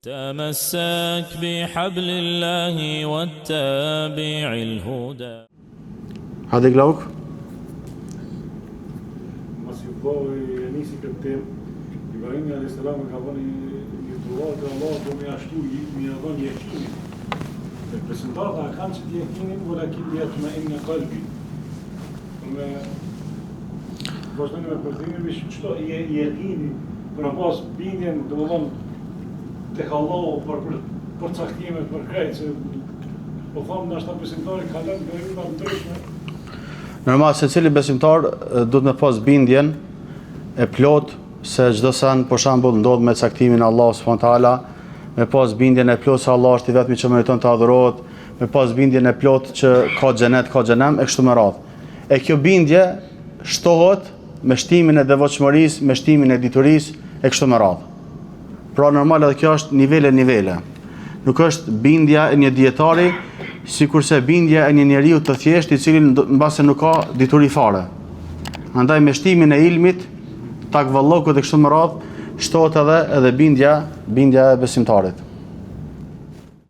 تمسك بحبل الله واتبع الهدى. هذا Glauk? Mas i bëvë nisi këtë temë, Ibrahimi a.s. ka vënë një durat e Allah do me ashtu mi dhënë jekinin. Dhe besimtarët kanë që të jekinin, walakin yatma'inna qalbi. Me vazhdojnë me përthimin me çdo jekini për pas bindjen, domethënë tek Allahu për caktime për krejt se po them ndoshta besimtari ka lënë nga ndryshme. Normal, secili besimtar duhet me pas bindjen e plot se çdo sen për shembull ndodh me caktimin e Allahut subhanahu taala, me pas bindjen e plot se Allah është i vetmi që meriton të adhurohet, me pas bindjen e plot që ka xhenet, ka xhenem e kështu me radhë. E kjo bindje shtohet me shtimin e devotshmërisë, me shtimin e diturisë e kështu me radhë. Pra normal edhe kjo është nivele. Nuk është bindja e një dietari, sikurse bindja e një njeriu të thjeshtë i cili mbase nuk ka dituri fare. Andaj me shtimin e ilmit, takvallokut e kështu me radhë, shtohet edhe bindja e besimtarit.